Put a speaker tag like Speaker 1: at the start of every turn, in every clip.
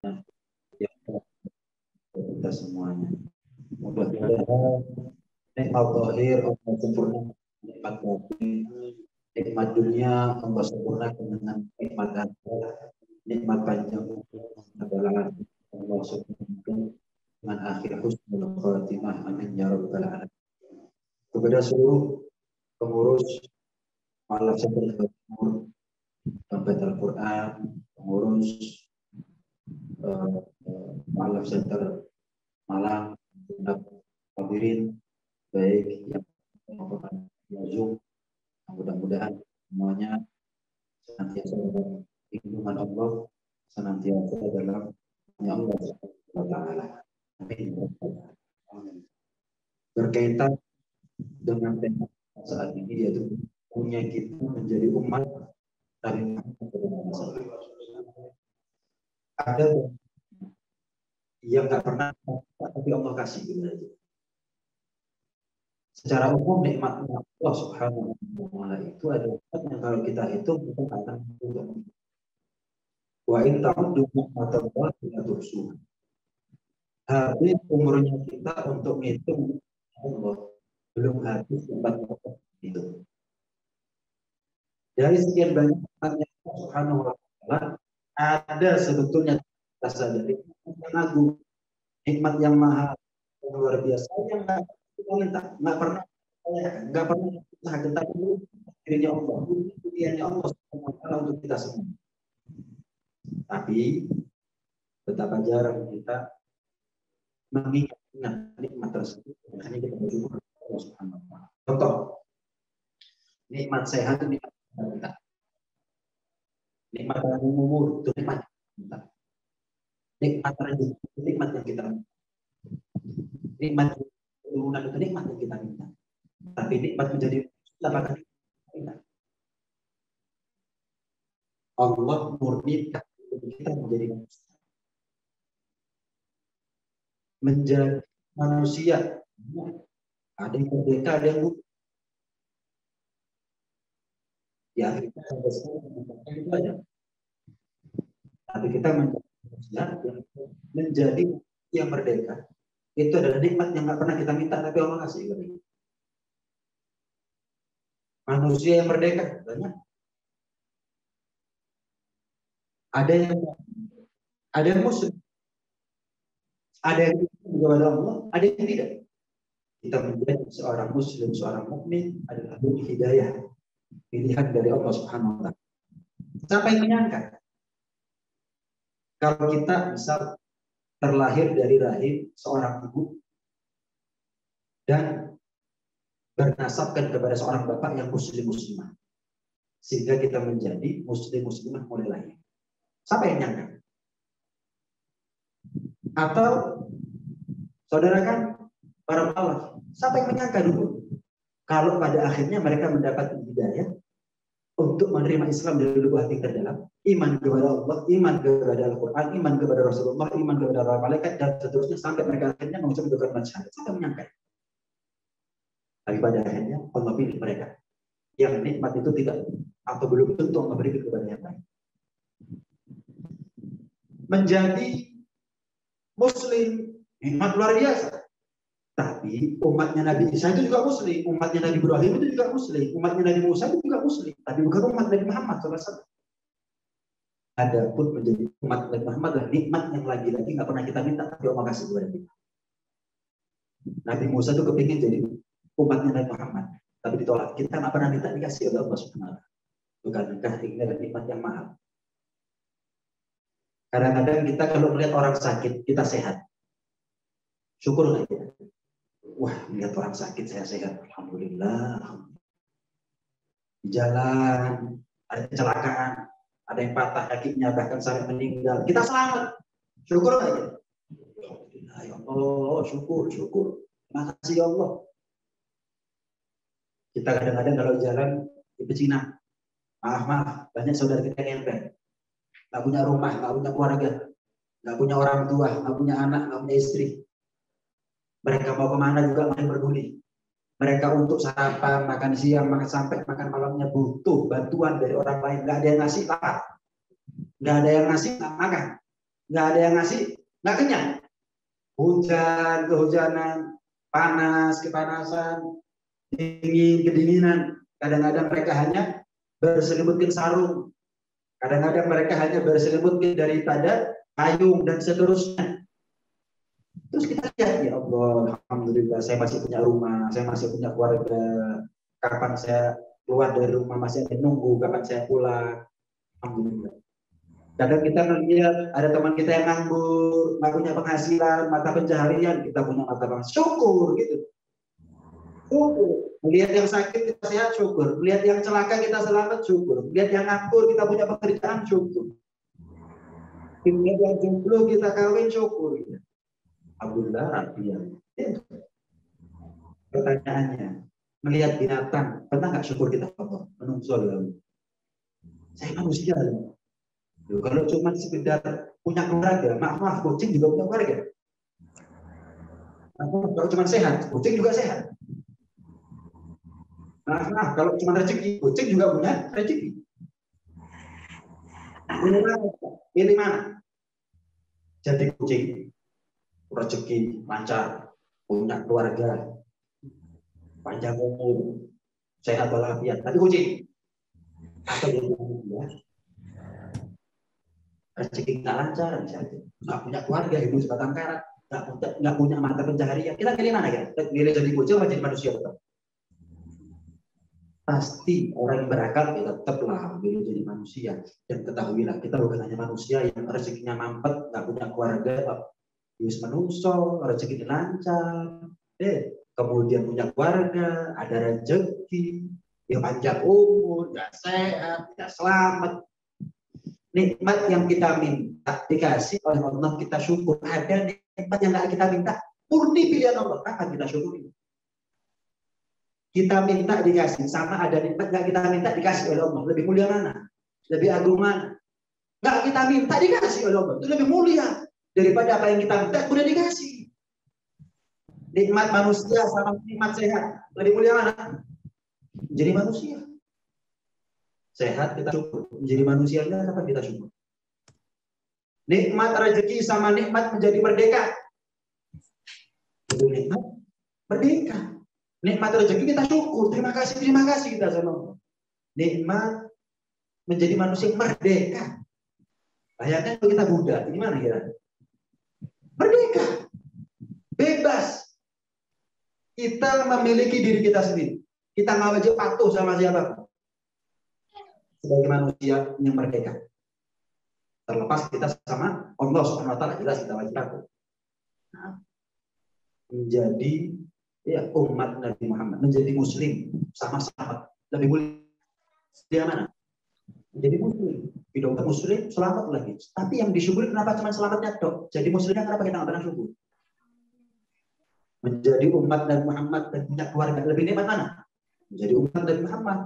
Speaker 1: Ya, kita semuanya. Mudah-mudahan nikmat zahir Allah sempurna, nikmat batin, nikmat dunia Allah sempurnakan dengan nikmat akhirat, nikmat panjang umur adalah Allah sempurnakan dengan akhir husnul khatimah. Amin ya rabbal alamin. Kepada seluruh pengurus Malam Center Timur, Dompet Al-Quran, pengurus Malam Center Malang, hadirin baik yang melakukan Zoom, mudah-mudahan semuanya senantiasa dalam lindungan Allah, senantiasa dalam Allah Subhanahu wa Ta'ala. Amin. Berkaitan dengan tema saat ini, yaitu punya kita menjadi umat Nabi Muhammad SAW. Ada yang nggak pernah tapi Allah kasih gitu. Secara umum nikmat Allah Subhanahu wa Ta'ala itu adalah yang kalau kita hitung kita akan beruntung. Wa in ta'uddu ni'matallahi la tuhsuha. Habis umurnya kita untuk menghitung Allah, belum habis tempat itu. Dari sekian banyak nikmatnya Allah Subhanahu wa Ta'ala, ada sebetulnya kita sadari yang agung, nikmat yang maha luar biasa yang kita minta, nggak pernah usaha kita dulu dirinya Allah, dirinya Allah Subhanahu wa Ta'ala untuk kita semua. Tapi betapa jarang kita mengingat nikmat tersebut, hanya kita bersyukur kepada Allah Subhanahu wa Ta'ala. Contoh, nikmat sehat itu nikmat kita. Nikmat panjang umur itu nikmat kita. Nikmat rezeki itu nikmat yang kita minta. Nikmat keturunan itu nikmat yang kita minta. Tapi nikmat menjadi apakah kita? Allah murni kita menjadi manusia. Menjadi manusia. Ada yang merdeka, ada yang buta. Ya kita sampai sekarang itu aja. Tapi kita menjadi yang merdeka. Itu adalah nikmat yang nggak pernah kita minta, tapi Allah kasih. Manusia yang merdeka banyak. Ada yang muslim, ada yang kepada Allah, ada yang tidak. Kita menjadi seorang muslim, seorang mukmin adalah hidayah, pilihan dari Allah Subhanahu wa Ta'ala. Sampai menyangka kalau kita misal terlahir dari rahim seorang ibu dan bernasabkan kepada seorang bapak yang muslimah, sehingga kita menjadi muslimah mulai lahir. Siapa yang nyangka? Atau saudara kan para Allah, siapa yang menyangka dulu kalau pada akhirnya mereka mendapat hidayah untuk menerima Islam dari lubuk hati terdalam, iman kepada Allah, iman kepada Al-Quran, iman kepada Rasulullah, iman kepada para malaikat, dan seterusnya sampai mereka akhirnya mengucapkan kalimat syahadat. Siapa yang menyangka? Tapi pada akhirnya Allah pilih mereka yang nikmat itu tidak atau belum tentu Allah berikan kepada yang lain. Menjadi muslim nikmat luar biasa. Tapi umatnya Nabi Isa itu juga muslim, umatnya Nabi Ibrahim itu juga muslim, umatnya Nabi Musa itu juga muslim. Tapi bukan umat Nabi Muhammad SAW. Adapun menjadi umat Nabi Muhammad adalah nikmat yang lagi-lagi nggak pernah kita minta, tapi Allah kasih kepada kita. Nabi Musa itu kepingin jadi umatnya Nabi Muhammad, tapi ditolak. Kita nggak pernah minta, dikasih oleh Allah Subhanahu wa Ta'ala. Bukankah ini adalah nikmat yang mahal? Kadang-kadang kita kalau melihat orang sakit, kita sehat. Syukur nggak ya? Wah, melihat orang sakit saya sehat, alhamdulillah. Di jalan ada kecelakaan, ada yang patah kakinya bahkan sampai meninggal, kita selamat. Syukur nggak ya? Alhamdulillah ya Allah, syukur. Terima kasih ya Allah. Kita kadang-kadang kalau jalan di Pecina, maaf, banyak saudara kita yang nempel. Nggak punya rumah, nggak punya keluarga, nggak punya orang tua, nggak punya anak, nggak punya istri. Mereka mau kemana juga masih peduli. Mereka untuk sarapan, makan siang, makan sampai makan malamnya butuh bantuan dari orang lain. Nggak ada yang ngasih, lapar. Nggak ada yang ngasih, nggak makan. nggak ada yang ngasih, nggak kenyang. Hujan, kehujanan, panas, kepanasan, dingin, kedinginan. Kadang-kadang mereka hanya berselimutkan sarung. Kadang-kadang mereka hanya berselimutkan daripada payung dan seterusnya. Terus kita lihat, ya Allah, alhamdulillah saya masih punya rumah, saya masih punya keluarga. Kapan saya keluar dari rumah masih ada nunggu, kapan saya pulang. Alhamdulillah. Kadang kita melihat ada teman kita yang nganggur, nggak punya penghasilan, mata pencaharian, kita punya mata penghasilan. Syukur gitu. Syukur. Melihat yang sakit kita sehat, syukur. Melihat yang celaka kita selamat, syukur. Melihat yang nganggur kita punya pekerjaan, syukur. Melihat yang jomblo kita kawin, syukur. Alhamdulillah, Rabbiyah. Pertanyaannya, melihat binatang, pernah nggak syukur kita? Menungso lalu. Saya manusia loh. Kalau cuma sekedar punya keluarga, maaf, kucing juga punya keluarga. Kalau cuma sehat, kucing juga sehat. Maaf, kalau cuma rezeki, kucing juga punya rezeki. Pilih mana? Jadi kucing, rezeki lancar, punya keluarga, panjang umur, sehat walafiat. Tapi kucing, atau jadi manusia, rezeki nggak lancar, misalnya, nggak punya keluarga, hidup sebatang kara, nggak punya mata pencaharian. Kita pilih mana ya? Kita pilih jadi kucing atau jadi manusia tetap? Pasti orang yang berakal ya tetaplah pilih jadi manusia. Dan ketahuilah kita bukan hanya manusia yang rezekinya mampet, nggak punya keluarga, harus menungso, rezekinya lancar, kemudian punya keluarga, ada rezeki, ya panjang umur, ya sehat, ya selamat. Nikmat yang kita minta dikasih oleh Allah, kita syukur. Ada nikmat yang nggak kita minta, murni pilihan Allah, akan kita syukuri. Kita minta dikasih, sama ada nikmat nggak kita minta dikasih oleh Allah. Lebih mulia mana? Lebih agung mana? Nggak kita minta dikasih oleh Allah, itu lebih mulia daripada apa yang kita minta udah dikasih. Nikmat manusia sama nikmat sehat, lebih mulia mana? Jadi manusia. Sehat kita syukur, menjadi manusianya kapan kita syukur. Nikmat rezeki sama nikmat menjadi merdeka. Itu nikmat merdeka. Nikmat rezeki kita syukur, terima kasih kita sama Allah. Nikmat menjadi manusia merdeka. Bayangkan kalau kita budak, gimana kira? Merdeka, bebas. Kita memiliki diri kita sendiri. Kita nggak wajib patuh sama siapa. Sebagai manusia yang merdeka. Terlepas kita sama Allah Subhanahu wa taala, jelas kita wajib patuh. Menjadi umat Nabi Muhammad, menjadi muslim sama-sama lebih mulia mana? Menjadi muslim. Hidup muslim selamat lagi. Tapi yang disyukuri kenapa cuma selamatnya dok? Jadi muslimnya kenapa kita nggak pernah syukur? Menjadi umat Nabi Muhammad dan punya keluarga lebih nikmat mana? Menjadi umat Nabi Muhammad.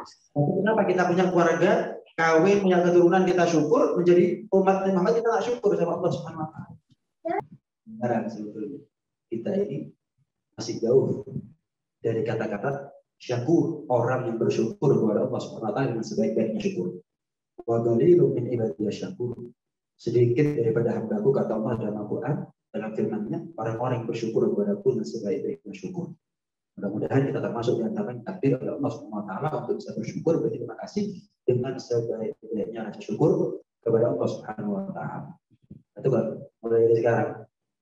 Speaker 1: Tapi kenapa kita punya keluarga, kawin, punya keturunan kita syukur, menjadi umat Nabi Muhammad kita nggak syukur sama Allah Subhanahu wa taala. Benar sebetulnya kita ini masih jauh dari kata-kata syakur, orang yang bersyukur kepada Allah Subhanahu wa taala dengan sebaik-baiknya syukur. Wa qalilun min ibadiyah syakur. Sedikit daripada hamba-Ku, kata Allah dalam Al-Qur'an, dalam firman-Nya, orang-orang yang bersyukur kepada-Ku dengan sebaik-baiknya syukur. Mudah-mudahan kita termasuk di antara yang takdir oleh Allah Subhanahu wa taala untuk bisa bersyukur, berterima kasih dengan sebaik-baiknya rasa syukur kepada Allah Subhanahu wa taala. Itu kan mulai dari sekarang.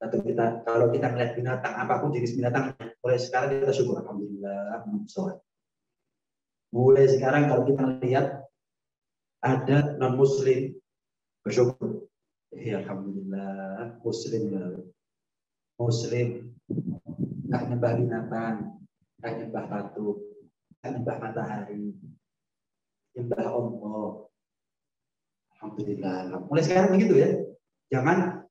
Speaker 1: Atau kalau kita melihat binatang apapun jenis binatangnya, mulai sekarang kita syukur, alhamdulillah. Mulai sekarang kalau kita lihat ada non muslim, bersyukur, ya alhamdulillah. Muslim nggak nyembah binatang, nggak nyembah patung, nggak nyembah matahari, nyembah Allah. Alhamdulillah. Mulai sekarang begitu ya. Jangan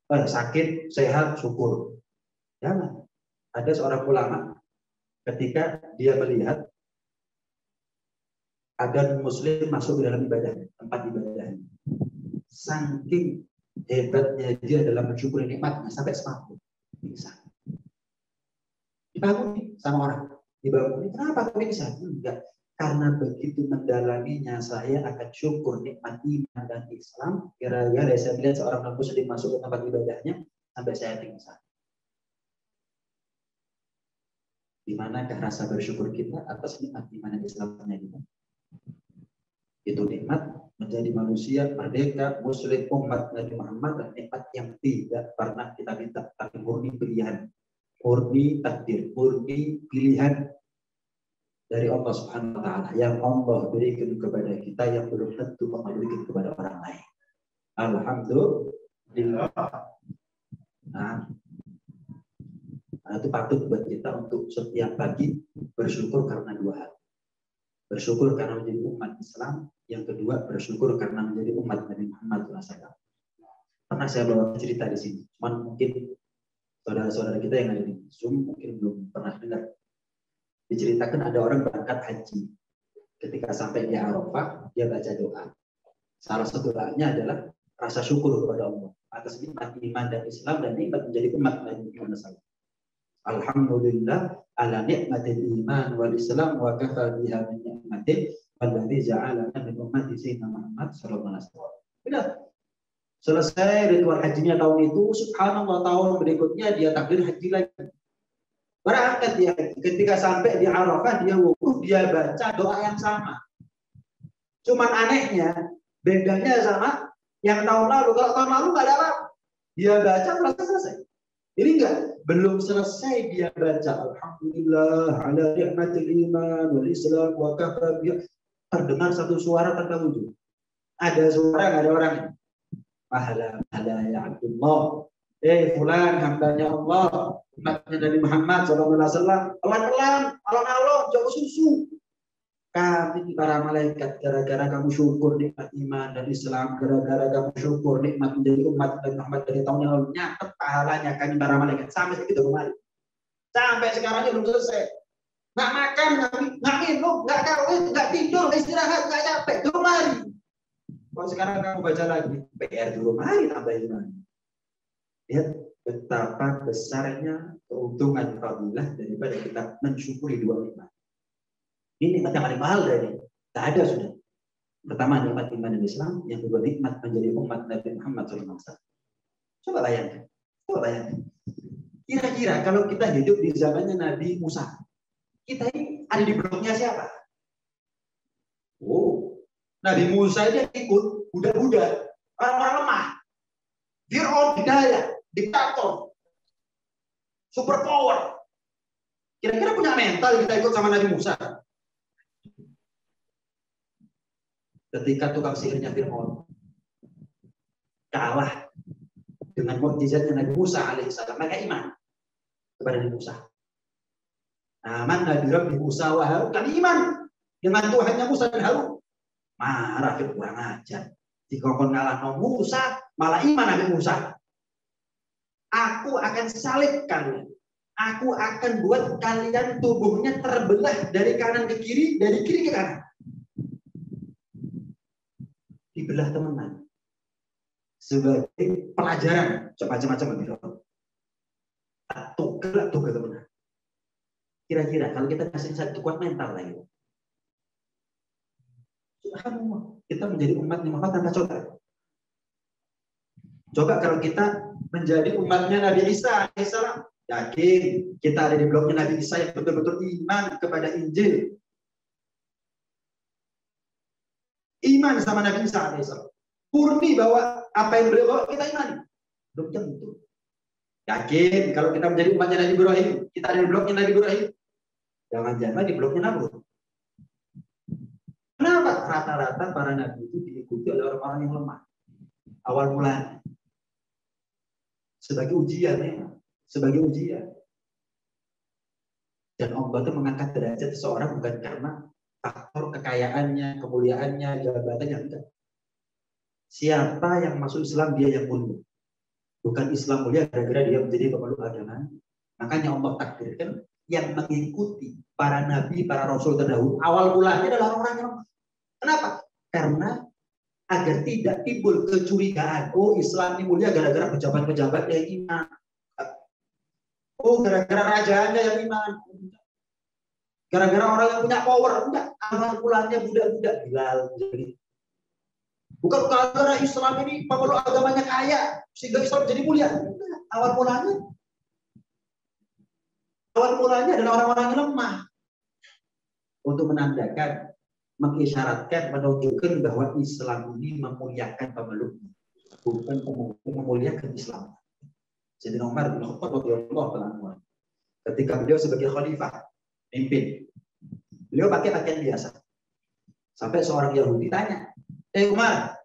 Speaker 1: sakit, sehat, syukur. Jangan. Ada seorang ulama ketika dia melihat ada muslim masuk ke dalam ibadah, tempat ibadah. Saking hebatnya dia dalam mensyukuri nikmatnya sampai semaput. Bisa. Dibangun sama orang. Dibangun. Kenapa kau bisa? Enggak. karena begitu mendalaminya saya akan syukur nikmat iman dan Islam. Gara-gara saya melihat seorang muslim masuk ke tempat ibadahnya sampai saya pingsan. Di manakah rasa bersyukur kita atas nikmat iman dan Islamnya kita? Itu nikmat menjadi manusia merdeka, muslim, umat Nabi Muhammad, dan nikmat yang tidak pernah kita minta, tapi murni pilihan, murni takdir, murni pilihan dari Allah Subhanahu wa Ta'ala yang Allah berikan kepada kita yang belum tentu Allah berikan kepada orang lain. Alhamdulillah. Nah, itu patut buat kita untuk setiap pagi bersyukur karena dua hal. Bersyukur karena menjadi umat Islam, yang kedua bersyukur karena menjadi umat Nabi Muhammad SAW. Pernah saya bawa cerita di sini, cuman mungkin saudara-saudara kita yang ada di Zoom mungkin belum pernah dengar. Diceritakan ada orang berangkat haji. Ketika sampai di Arafah, dia baca doa. Salah satu doanya adalah rasa syukur kepada Allah atas nikmat iman dan Islam dan nikmat menjadi umat Nabi Muhammad SAW. Alhamdulillah ala nikmatil iman wal Islam wa kafa biha min ni'matin walladzi ja'alana min ummati sayyidina Muhammad sallallahu alaihi wasallam. Sudah selesai ritual hajinya tahun itu, subhanallah tahun berikutnya dia takbir haji lagi. Berangkat dia ketika sampai di Arafah dia wukuf, dia baca doa yang sama. Cuman anehnya bedanya sama yang tahun lalu. Kalau tahun lalu nggak ada apa, dia baca merasa selesai. Ini enggak, belum selesai dia baca alhamdulillah ala ni'matil iman wal Islam wa kafa biha. Terdengar satu suara tanpa wujud. Ada suara, nggak ada orang. Mahala ya Abdullah. Fulan hambanya Allah, umatnya Nabi Muhammad SAW, pelan-pelan, alon-alon, jauh susu. Kami para malaikat, gara-gara kamu syukur nikmat iman dan Islam, gara-gara kamu syukur nikmat menjadi umat Nabi Muhammad dari tahun yang lalu, nyatet pahalanya kami para malaikat sampai segitu kemarin. Sampai sekarang belum selesai. Nggak makan, nggak minum, nggak kawin, nggak tidur, nggak istirahat, nggak capek, dulu mari. Kalau sekarang kamu baca lagi, PR dulu mari tambah iman. Lihat betapa besarnya keuntungan fadilah daripada kita mensyukuri dua nikmat. Ini nikmat yang paling mahal dari tak ada sudah. Pertama nikmat iman dan Islam, yang kedua nikmat menjadi umat Nabi Muhammad SAW. Coba bayangkan, Kira-kira kalau kita hidup di zamannya Nabi Musa, kita ini ada di bloknya siapa? Oh, Nabi Musa ini ikut budak-budak, orang-orang lemah, Fir'aun hidayah, diktator, super power. Kira-kira punya mental kita ikut sama Nabi Musa? Ketika tukang sihirnya Fir'aun kalah dengan mukjizatnya Nabi Musa alaihissalam, maka iman kepada Nabi Musa. Amanna bi Rabbi Musa wa Harun, kami iman dengan Tuhannya Musa dan Harun. Marah Fir'aun, kurang ajar. Dikongkon ngalah Musa, malah iman Nabi Musa. Aku akan salib kalian. Aku akan buat kalian tubuhnya terbelah dari kanan ke kiri, dari kiri ke kanan. Dibelah teman-teman. Sebagai pelajaran. Macam-macam gitu. Tugas teman-teman. Kira-kira kalau kita kasih satu kuat mental lagi. Subhanallah. Kita menjadi umat yang tanpa coba. Coba kalau kita menjadi umatnya Nabi Isa alaihissalam, yakin kita ada di bloknya Nabi Isa yang betul-betul iman kepada Injil, iman sama Nabi Isa alaihissalam, murni bahwa apa yang beliau bawa kita imani. Belum tentu. Yakin kalau kita menjadi umatnya Nabi Ibrahim, kita ada di bloknya Nabi Ibrahim, jangan-jangan di bloknya Nabi. Kenapa? Rata-rata para nabi itu diikuti oleh orang-orang yang lemah awal mulanya. Sebagai ujian ya, sebagai ujian. Dan Allah itu mengangkat derajat seseorang bukan karena faktor kekayaannya, kemuliaannya, jabatannya, enggak. Siapa yang masuk Islam dia yang mulia. Bukan Islam mulia gara-gara dia menjadi pemeluk agama. Makanya Allah takdirkan yang mengikuti para nabi, para rasul terdahulu awal mulanya adalah orang yang lemah. Kenapa? Karena agar tidak timbul kecurigaan. Oh, Islam ini mulia gara-gara pejabat-pejabat yang iman. Oh, gara-gara rajanya yang iman. Gara-gara orang yang punya power, enggak. Awal mulanya budak-budak Bilal jadi. Bukan gara-gara Islam ini pemeluk agamanya kaya sehingga Islam jadi mulia. Enggak. Awal mulanya adalah orang-orang yang lemah. Untuk menandakan, mengisyaratkan, menunjukkan bahwa Islam ini memuliakan pemeluknya, bukan memuliakan Islam. Sayyidina Umar bin Khattab radhiyallahu anhu, ketika beliau sebagai khalifah, pimpin, beliau pakai pakaian biasa. Sampai seorang Yahudi tanya, Umar,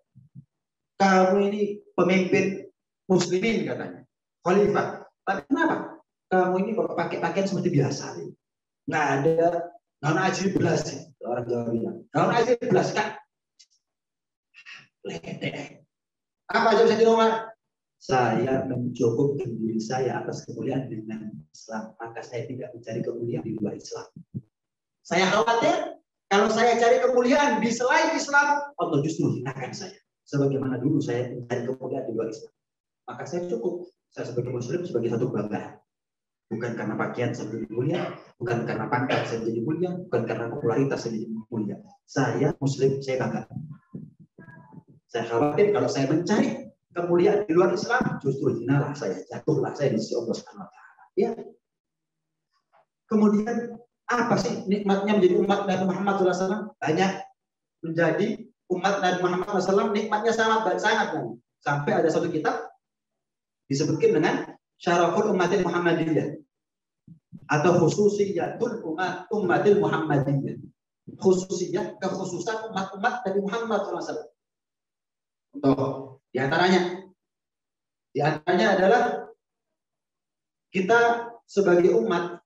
Speaker 1: kamu ini pemimpin muslimin katanya, khalifah, tapi kenapa kamu ini pakai pakaian seperti biasa? Nggak ada. Naon aji belas sih, orang Jawa bilang. Naon aji belas kak. Ledek. Apa jawab Sayyidina Umar? Saya mencukupkan diri saya atas kemuliaan dengan Islam, maka saya tidak mencari kemuliaan di luar Islam. Saya khawatir kalau saya cari kemuliaan di selain Islam, Allah justru hinakan saya. Sebagaimana dulu saya mencari kemuliaan di luar Islam, maka saya cukup. Saya sebagai Muslim sebagai satu kebanggaan. Bukan karena pakaian saya menjadi mulia, bukan karena pangkat saya menjadi mulia, bukan karena popularitas saya menjadi mulia. Saya Muslim, saya bangga. Saya khawatir kalau saya mencari kemuliaan di luar Islam, justru hinalah saya, jatuhlah saya di sisi Allah Subhanahu wa taala. Ya. Kemudian apa sih nikmatnya menjadi umat Nabi Muhammad SAW? Banyak. Menjadi umat Nabi Muhammad SAW nikmatnya sangat banyak. Sampai ada satu kitab disebutkan dengan Syaraful Ummatil Muhammadiyah atau khususiyatul ummatil Muhammadiyah. Khususiyah, kekhususan umat-umat Nabi Muhammad SAW. Untuk di antaranya adalah kita sebagai umat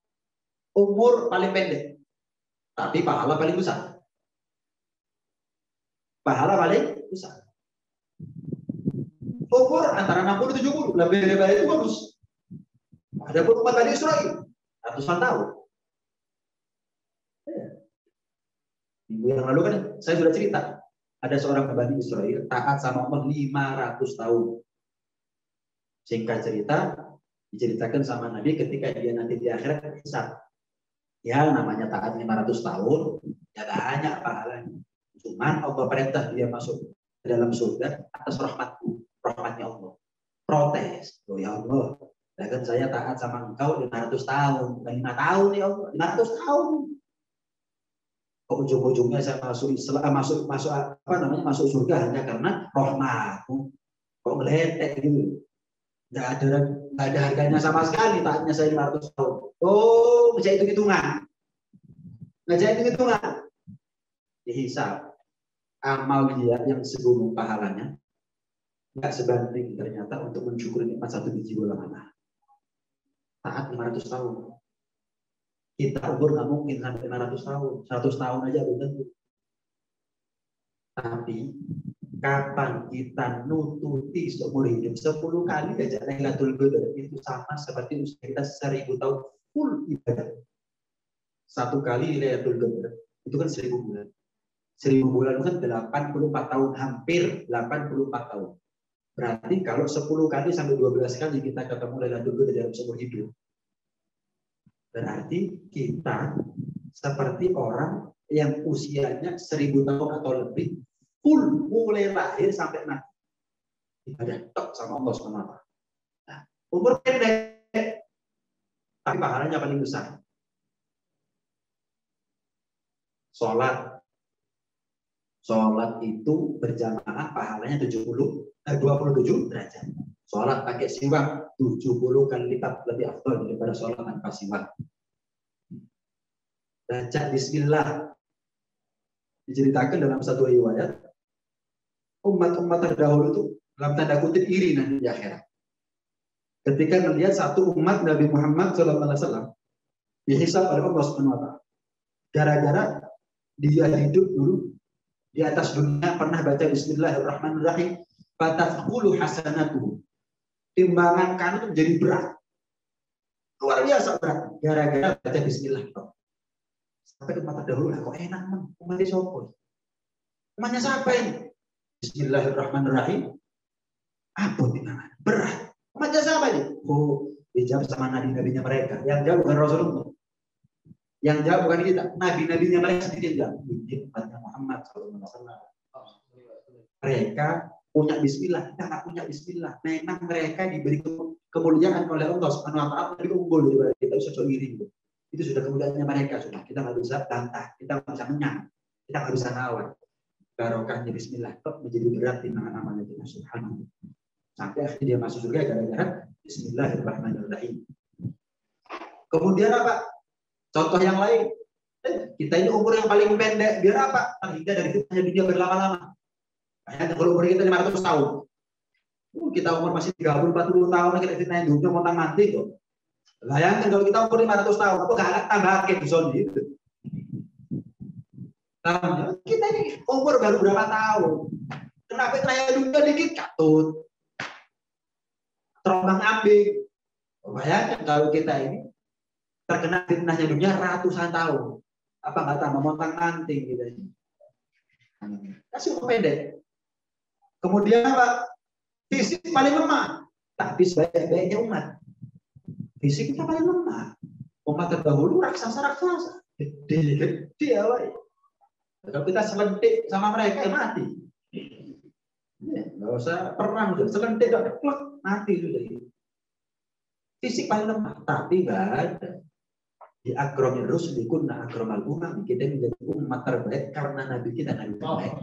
Speaker 1: umur paling pendek, tapi pahala paling besar. Pahala paling besar. Umur antara 60-70, lebih lebar itu bagus. Ada pun umat Bani Israil ratusan tahun. Minggu yang lalu kan saya sudah cerita, ada seorang Bani Israil taat sama Allah 500 tahun. Singkat cerita, diceritakan sama Nabi ketika dia nanti di akhirat hisab. Ya namanya taat 500 tahun, ya banyak pahalanya. Cuman Allah perintah dia masuk ke dalam surga atas rahmatnya Allah. Protes, oh ya Allah, kan saya taat sama engkau 500 tahun, bukan 5 tahun ya Allah, 500 tahun. Kok ujung-ujungnya saya masuk surga hanya karena rahmatmu. Kok ngeletek gitu. Nggak ada harganya sama sekali taatnya saya 500 tahun. Oh, bisa hitung-hitungan. Nggak hitung-hitungan. Dihisab. Amal dia yang segunung pahalanya nggak sebanding ternyata untuk mensyukuri nikmat satu biji bola mata. Taat 500 tahun. Kita umur nggak mungkin sampai 500 tahun. 100 tahun aja belum tentu. Tapi kapan kita nututi seumur hidup 10 kali aja Lailatul Qadar itu sama seperti usia kita 1000 tahun full ibadah. 1 kali Lailatul Qadar itu kan 1000 bulan. 1000 bulan kan 84 tahun, hampir 84 tahun. Berarti kalau 10 kali sampai 12 kali kita ketemu Lailatul Qadar dalam seumur hidup, berarti kita seperti orang yang usianya 1000 tahun atau lebih, full mulai lahir sampai mati. Ibadah tok sama Allah SWT. Nah, umur pendek, tapi pahalanya paling besar. Sholat itu berjamaah pahalanya 27 derajat. Sholat pakai siwak 70 kali lipat lebih afdal daripada sholat tanpa siwak. Baca bismillah. Diceritakan dalam satu riwayat, umat-umat terdahulu itu dalam tanda kutip iri nanti di akhirat. Ketika melihat satu umat Nabi Muhammad SAW dihisab oleh Allah Subhanahu wa taala. Gara-gara dia hidup dulu di atas dunia pernah baca bismillahirrahmanirrahim, fataqulu hasanatuhu. Timbangan kanan itu menjadi berat. Luar biasa berat gara-gara baca bismillah. Sampai umat terdahulu kok enak man, umatnya siapa? Umatnya siapa ini? Bismillahirrahmanirrahim. Apa timbangan? Berat. Umatnya siapa ini? Oh, dijawab sama nabi-nabinya mereka. Yang jawab bukan Rasulullah. Yang jawab bukan kita. Nabi-nabinya mereka sendiri bilang, ini umatnya Muhammad SAW. Mereka punya bismillah, kita nggak punya bismillah. Memang mereka diberi kemuliaan oleh Allah Subhanahu wa taala, lebih unggul daripada kita, sosok iri. Itu sudah kemuliaannya mereka sudah. Kita nggak bisa bantah, kita nggak bisa menyang, kita nggak bisa nawar. Barokahnya bismillah kok menjadi berat di nama-nama kita subhanallah. Sampai akhirnya dia masuk surga gara-gara bismillahirrahmanirrahim. Kemudian apa? Contoh yang lain. Kita ini umur yang paling pendek biar apa? Terhindar dari fitnah dunia berlama-lama. Kayak kalau umur kita 500 tahun. Kita umur masih 30-40 tahun kita fitnah dunia mau mati kok. Bayangkan kalau kita umur 500 tahun, apa nggak tambah akhir di zona itu. Nah, kita ini umur baru berapa tahun? Kenapa fitnah dunia dikit katut? Terombang ambing. Bayangkan kalau kita ini terkena fitnahnya dunia ratusan tahun. Apa nggak tambah montang-manting gitu ini. Kasih umur pendek. Kemudian apa? Fisik paling lemah. Tapi sebaik-baiknya umat. Fisik kita paling lemah. Umat terdahulu raksasa-raksasa. Gede awal. Kalau kita selentik sama mereka ya mati. Nggak usah perang sudah. Selentik gak plek mati sudah. Fisik paling lemah. Tapi nggak ada. Di akramir rusuli kunna akramal umam, kita menjadi umat terbaik karena nabi kita nabi terbaik.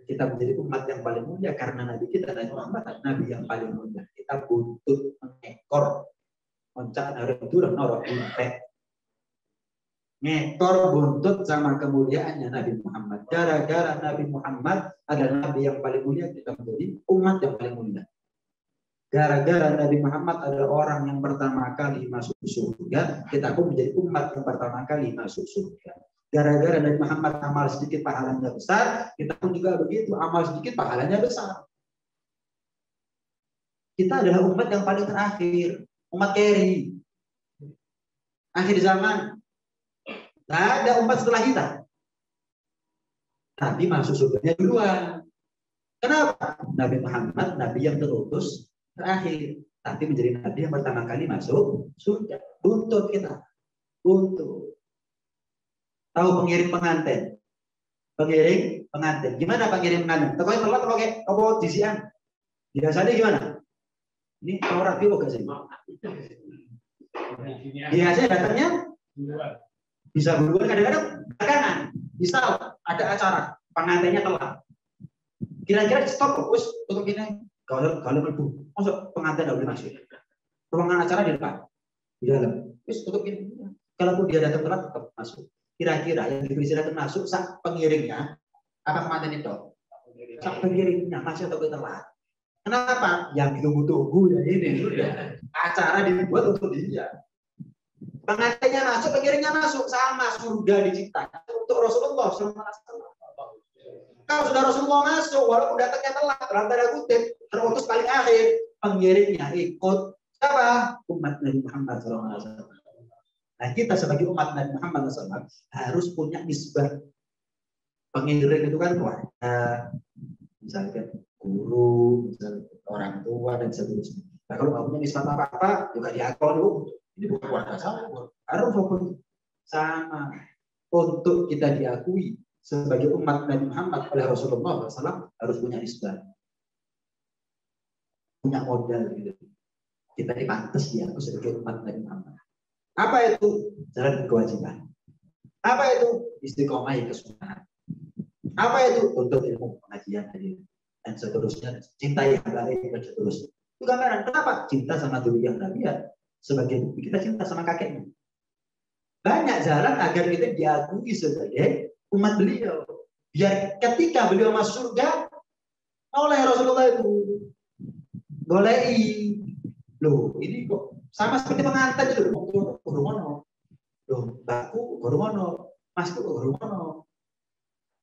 Speaker 1: Kita menjadi umat yang paling mulia karena nabi kita Nabi Muhammad, nabi yang paling mulia. Kita buntut mengekor, moncak narik turun norok buntek. Ngekor buntut sama kemuliaannya Nabi Muhammad. Gara-gara Nabi Muhammad adalah nabi yang paling mulia, kita menjadi umat yang paling mulia. Gara-gara Nabi Muhammad adalah orang yang pertama kali masuk surga, kita pun menjadi umat yang pertama kali masuk surga. Gara-gara Nabi Muhammad amal sedikit pahalanya besar, kita pun juga begitu, amal sedikit pahalanya besar. Kita adalah umat yang paling terakhir, umat keri. Akhir zaman. Tidak ada umat setelah kita. Tapi masuk surganya duluan. Kenapa? Nabi Muhammad, Nabi yang terutus terakhir. Tapi menjadi Nabi yang pertama kali masuk surga. Buntut kita. Buntut. Tahu pengiring pengantin? Pengiring pengantin. Gimana pengiring pengantin? Tokohnya telat atau pakai oposisian? Biasanya gimana? Ini orang rapi gak sih? Biasanya datangnya bisa berbuat kadang-kadang belakangan. Misal ada acara pengantinnya telat. Kira-kira stop fokus untuk ini. Kalau berbu, masuk pengantin tidak boleh masuk. Ruangan acara di depan, di dalam. Terus untuk ini. Kalaupun dia datang telat tetap masuk. Kira-kira yang dipersilakan masuk sang pengiringnya apa pengantin itu? Sang pengiringnya masih atau telat? Kenapa? Yang ditunggu-tunggu ya ini sudah. Acara dibuat untuk dia. Pengantinnya masuk, pengiringnya masuk, sama surga diciptakan untuk Rasulullah SAW. Kalau sudah Rasulullah masuk, walaupun datangnya telat, dalam tanda kutip, terutus paling akhir, pengiringnya ikut siapa? Umat Nabi Muhammad SAW. Nah, kita sebagai umat Nabi Muhammad SAW harus punya nisbah. Pengiring itu kan keluarga, misalnya guru, misalnya orang tua dan seterusnya. Nah, kalau nggak punya nisbah apa-apa, juga diakui. Ini bukan keluarga saya, harus fokus sama untuk kita diakui sebagai umat Nabi Muhammad oleh Rasulullah SAW harus punya nisbah, punya modal gitu. Kita ini pantas diakui sebagai umat Nabi Muhammad. Apa itu? Jalan kewajiban. Apa itu? Istiqomah kesunnah. Apa itu? Untuk ilmu pengajian dan seterusnya. Cinta yang baik dan seterusnya. Itu gambaran. Kenapa? Cinta sama dzurriyyah Nabi ya. Sebagai bukti kita cinta sama kakeknya. Banyak jalan agar kita diakui sebagai umat beliau. Biar ketika beliau masuk surga, oleh Rasulullah itu boleh. Loh, ini kok sama seperti pengantin itu. Goromono. Loh, mbakku Goromono, masku Goromono.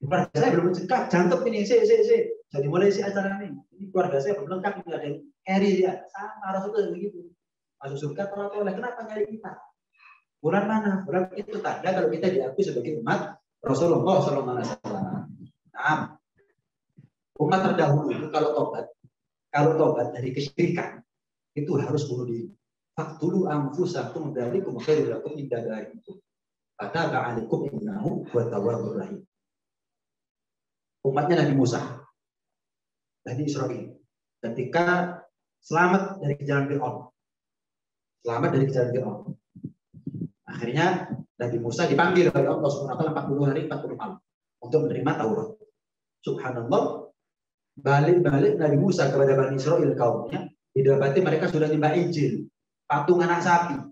Speaker 1: Keluarga saya belum lengkap, jantep ini, jadi mulai si acara ini. Ini keluarga saya belum lengkap, ini ada yang eri ya. Sama Rasulullah begitu. Masuk surga oleh kenapa nyari kita? Bulan mana? Bulan itu tanda kalau kita diakui sebagai umat Rasulullah SAW. Nah, umat terdahulu itu kalau tobat dari kesyirikan itu harus bunuh diri. Faktulu anfusakum dzalikum khairul lakum inda dzalikum. Fataba 'alaikum innahu huwa tawwabur rahim. Umatnya Nabi Musa, Bani Israil, ketika selamat dari kejaran Fir'aun. Akhirnya Nabi Musa dipanggil oleh Allah Subhanahu wa taala 40 hari 40 malam untuk menerima Taurat. Subhanallah, balik Nabi Musa kepada Bani Israil kaumnya, didapati mereka sudah nyembah Injil, patung anak sapi.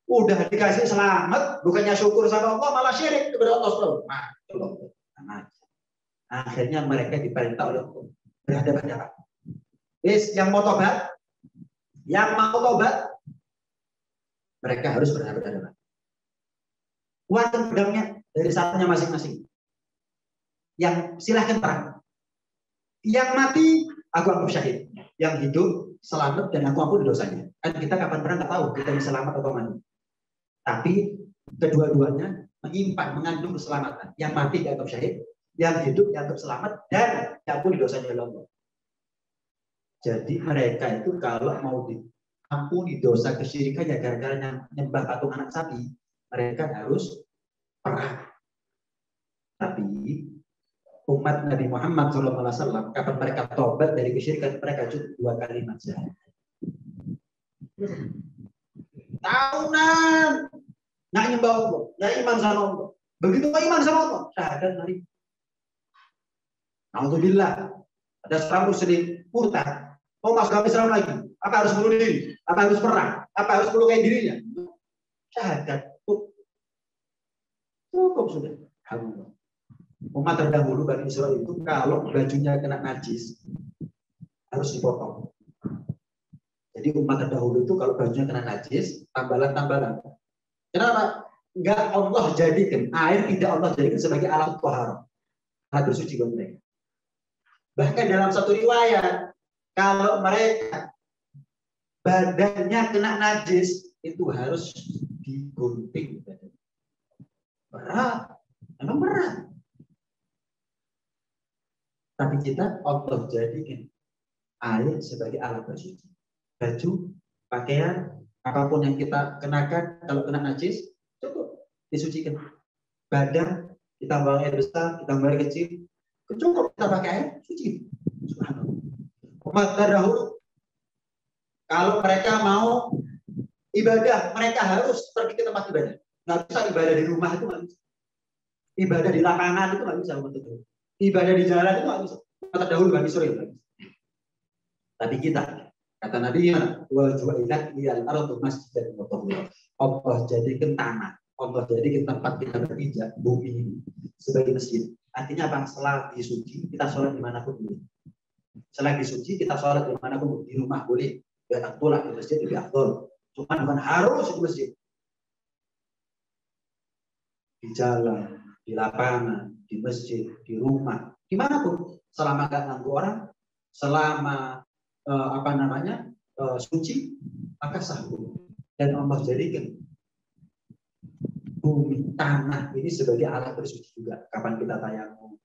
Speaker 1: Udah dikasih selamat, bukannya syukur sama Allah, malah syirik kepada Allah Subhanahu wa taala. Akhirnya mereka diperintah oleh Allah berhadapan-hadapan. Yang mau tobat, mereka harus berhadapan-hadapan. Kuatkan pedangnya dari satunya masing-masing. Yang silahkan perang. Yang mati, aku anggap syahid. Yang hidup, selamat dan aku ampuni dosanya. Kan kita kapan perang nggak tahu kita bisa selamat atau mati. Tapi kedua-duanya menyimpan, mengandung keselamatan. Yang mati dianggap syahid, yang hidup dianggap selamat dan diampuni dosanya oleh Allah. Jadi mereka itu kalau mau diampuni dosa kesyirikannya gara-gara nyembah patung anak sapi, mereka harus perang. Tapi umat Nabi Muhammad SAW, kapan mereka tobat dari kesyirikan, mereka cukup 2 kalimat syahadat. Tahunan nggak nyembah Allah, nggak iman sama Allah. Begitu iman sama Allah, syahadat mari. Alhamdulillah, ada seorang muslim murtad, mau masuk Islam lagi, apa harus bunuh diri? Apa harus perang? Apa harus melukai dirinya? Syahadat. Cukup sudah. Alhamdulillah. Umat terdahulu Bani Israil itu kalau bajunya kena najis harus dipotong. Jadi umat terdahulu itu kalau bajunya kena najis, tambalan-tambalan. Kenapa? Enggak Allah jadikan air, tidak Allah jadikan sebagai alat taharah, alat bersuci buat mereka. Bahkan dalam satu riwayat, kalau mereka badannya kena najis, itu harus digunting. Berat, memang berat. Tapi kita Allah jadikan air sebagai alat bersuci. Baju, pakaian, apapun yang kita kenakan, kalau kena najis, cukup disucikan. Badan, kita buang air besar, kita buang air kecil, cukup kita pakai air suci. Umat terdahulu, kalau mereka mau ibadah, mereka harus pergi ke tempat ibadah. Nggak bisa ibadah di rumah itu nggak bisa. Ibadah di lapangan itu nggak bisa. Ibadah di jalan itu nggak bisa. Umat terdahulu nggak bisa. Tapi kita, kata Nabi, wal ju'ilat liyal ardu masjidan wa tahura. Allah jadikan tanah, Allah jadikan tempat kita berpijak, bumi ini sebagai masjid. Artinya apa? Selagi suci, kita sholat dimanapun boleh. Selagi suci, kita sholat dimanapun, di rumah boleh. Ya tak tolak di masjid lebih afdol. Cuma bukan harus di masjid. Di jalan, di lapangan, di masjid, di rumah, dimanapun. Selama nggak ganggu orang, selama suci, maka sahur. Dan Allah jadikan bumi, tanah ini sebagai alat bersuci juga. Kapan kita tayamum,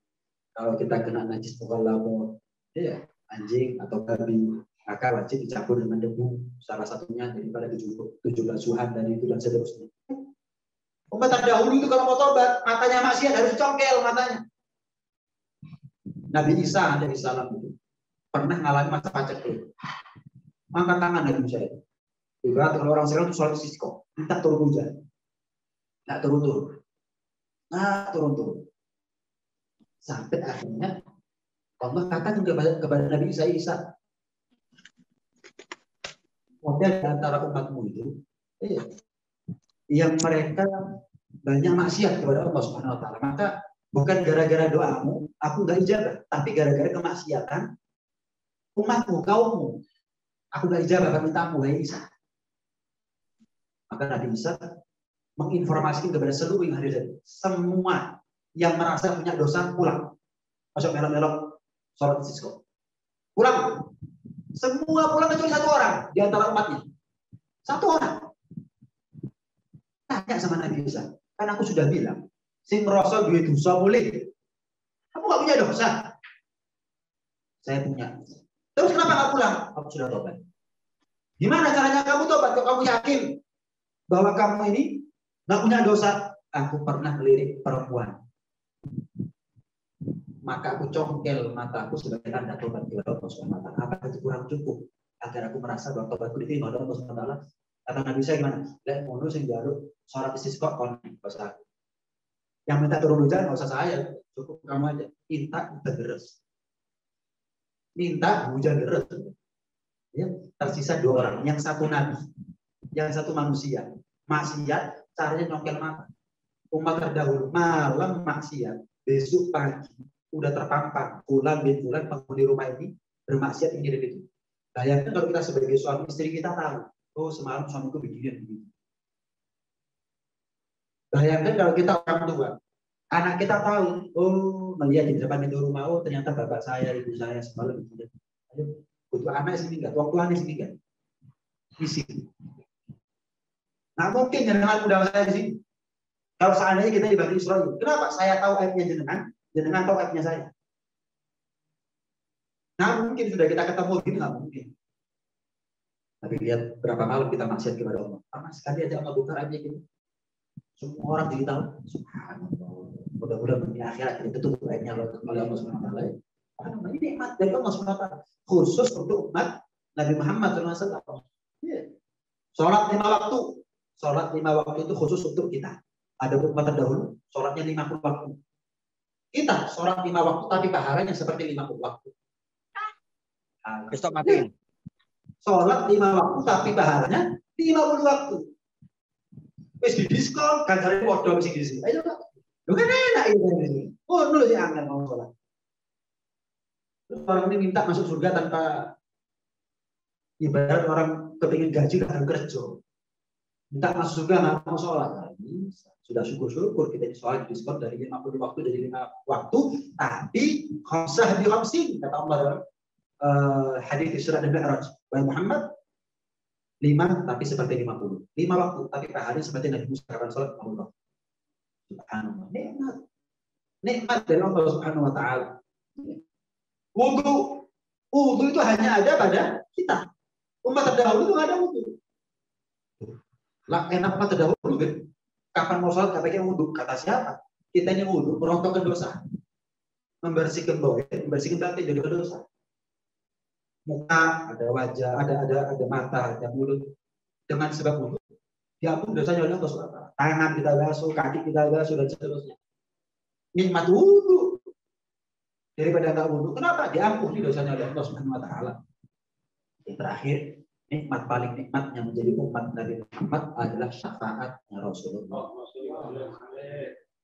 Speaker 1: kalau kita kena najis mukallafah, ya anjing atau babi, maka wajib dicampur dengan debu, salah satunya daripada 17 suhan dan itu dan seterusnya. Umat terdahulu itu kalau mau tobat, matanya maksiat harus congkel matanya. Nabi Isa alaihi salam itu pernah mengalami masa paceklik. Angkat tangan Nabi Isa itu. Ibarat kalau orang sekarang itu sholat istisqa, minta turun hujan. Nggak turun-turun. Sampai akhirnya Allah katakan kepada Nabi Isa, ada di antara umatmu itu, yang mereka banyak maksiat kepada Allah Subhanahu Wa Taala. Maka bukan gara-gara doamu, aku nggak ijabah, tapi gara-gara kemaksiatan umatmu, kaummu, aku nggak ijabah permintaanmu, wahai Isa. Maka Nabi Isa menginformasikan kepada seluruh yang hadir, semua yang merasa punya dosa pulang, masuk melok-melok sholat istisqa, pulang, semua pulang kecuali satu orang di antara umatnya, satu orang. Tanya sama Nabi Isa, kan aku sudah bilang, sing merasa duit dosa boleh, kamu nggak punya dosa, saya punya. Terus kenapa nggak pulang? Aku sudah tobat. Gimana caranya kamu tobat? Kalau kamu yakin bahwa kamu ini Nggak punya dosa. Aku pernah melirik perempuan. Maka aku congkel mataku sebagai tanda tobat kepada Allah Subhanahu wa taala. Apa itu kurang cukup agar aku merasa bahwa tobatku diterima oleh Allah Subhanahu wa taala? Kata Nabi saya gimana? Lek ngono sing njaluk salat istisqa kon usah. Yang minta turun hujan enggak usah saya, cukup kamu aja. Minta hujan deras. Minta hujan deras. Ya, tersisa 2 orang, yang satu nabi, yang satu manusia. Maksiat caranya nyongkel mata. Umat terdahulu malam maksiat, besok pagi udah terpampang fulan bin fulan penghuni rumah ini bermaksiat ini dan itu. Bayangkan kalau kita sebagai suami istri kita tahu, oh semalam suamiku begini. Bayangkan kalau kita orang tua, anak kita tahu, oh melihat di depan pintu rumah, oh ternyata bapak saya, ibu saya semalam begini. Ayo, butuh anak sini enggak, waktu anak sini enggak, di sini. Nah mungkin jenengan undang saya di sini. Kalau seandainya kita di Bani Israil, kenapa saya tahu aibnya jenengan tahu aibnya saya? Nah mungkin sudah kita ketemu gini, nggak mungkin. Tapi lihat berapa malam kita maksiat kepada Allah. Sama sekali aja Allah buka aibnya gitu. Semua orang jadi tahu. Subhanallah. Mudah-mudahan di akhirat kita tutup aibnya Allah Subhanahu wa taala. Ini nikmat dari Allah Subhanahu wa taala khusus untuk umat Nabi Muhammad SAW. Ya. Sholat 5 waktu. Sholat 5 waktu itu khusus untuk kita. Ada umat terdahulu, sholatnya 50 waktu. Kita sholat 5 waktu, tapi pahalanya seperti 50 waktu.
Speaker 2: Stop matiin.
Speaker 1: Sholat 5 waktu, tapi pahalanya 50 waktu. Wis di diskon, kan cari modal sing di sini. Ayo, lu kan enak ini. Oh, dulu sih angkat mau sholat. Terus orang ini minta masuk surga tanpa ibarat orang kepingin gaji gak kerja. Minta masuk surga nggak mau sholat. Sudah syukur-syukur kita di sholat diskon dari 50 waktu dari 5 waktu, tapi khamsah bi khamsin kata Allah dalam hadis Isra dan Mi'raj. Wahai Muhammad, 5 tapi seperti 50. 5 waktu tapi pahalanya seperti Nabi Musa akan sholat 50 waktu. Subhanallah. Nikmat dari Allah Subhanahu wa taala. Wudu itu hanya ada pada kita. Umat terdahulu itu nggak ada wudu. Lah enak umat terdahulu kan? Kapan mau sholat gak pakai wudhu? Kata siapa? Kita ini wudhu merontokkan dosa, membersihkan baunya, membersihkan batin dari dosa. Muka, ada wajah, ada mata, ada mulut. Dengan sebab wudhu, diampun dosanya oleh Allah SWT. Tangan kita basuh, kaki kita basuh dan seterusnya. Nikmat wudhu daripada nggak wudhu. Kenapa? Diampuni dosanya oleh Allah Subhanahu wa taala. Yang terakhir, nikmat paling nikmat yang menjadi umat Nabi Muhammad adalah syafaatnya Rasulullah.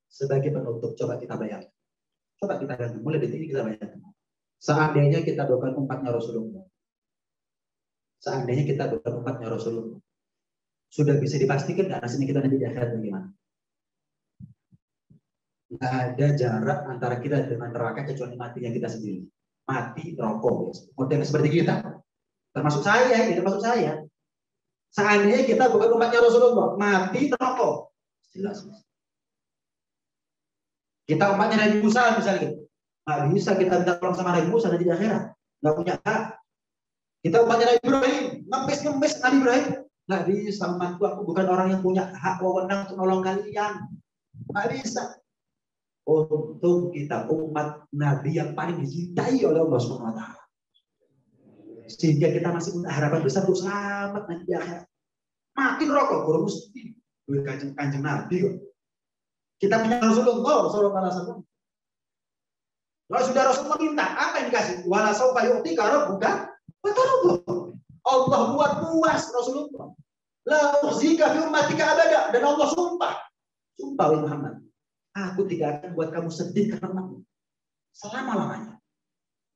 Speaker 1: Sebagai penutup, coba kita bayangkan. Coba kita bayangkan. Mulai detik ini kita bayangkan. Seandainya kita bukan umatnya Rasulullah. Seandainya kita bukan umatnya Rasulullah. Sudah bisa dipastikan nggak nasibnya kita nanti di akhirat bagaimana? Nggak ada jarak antara kita dengan neraka kecuali matinya kita sendiri. Mati rokok. Model seperti kita. Termasuk saya, termasuk saya. Seandainya kita bukan umatnya Rasulullah, mati rokok. Jelas. Kita umatnya Nabi Musa misalnya. Nggak bisa kita minta tolong sama Nabi Musa nanti di akhirat. Nggak punya hak. Kita umatnya Nabi Ibrahim. Ngemis Nabi Ibrahim. Nggak bisa, umatku, aku bukan orang yang punya hak wewenang untuk nolong kalian. Nggak bisa. Untung kita umat Nabi yang paling dicintai oleh Allah Subhanahu wa taala. Sehingga kita masih punya harapan besar untuk selamat nanti di akhirat. Mati rokok, kurang mesti. Kanjeng Nabi kok. Kita punya Rasulullah SAW. Kalau sudah Rasulullah minta, apa yang dikasih? Wala saufa yu'tika rabbuka fataruddah. Allah buat puas Rasulullah. La ukhzika fi ummatika abada. Dan Allah sumpah. Sumpah wahai Muhammad. Aku tidak akan buat kamu sedih karena umatmu. Selama-lamanya.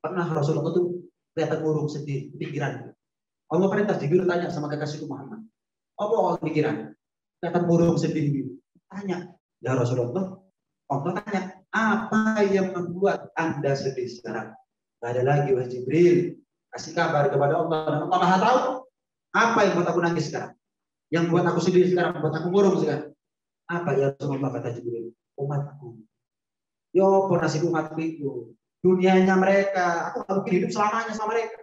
Speaker 1: Pernah Rasulullah itu kelihatan murung sedih pikiran. Allah perintah Jibril tanya sama kekasihku Muhammad. Apa pikiran? Kelihatan murung sedih gitu. Tanya, ya Rasulullah. Allah tanya, apa yang membuat Anda sedih sekarang? Tidak ada lagi wahai Jibril. Kasih kabar kepada Allah dan Allah Maha tahu apa yang buat aku nangis sekarang. Yang buat aku sedih sekarang, buat aku murung sekarang. Apa ya Rasulullah kata Jibril? Umatku. Yo, apa nasib umatku itu? Dunianya mereka, aku gak mungkin hidup selamanya sama mereka.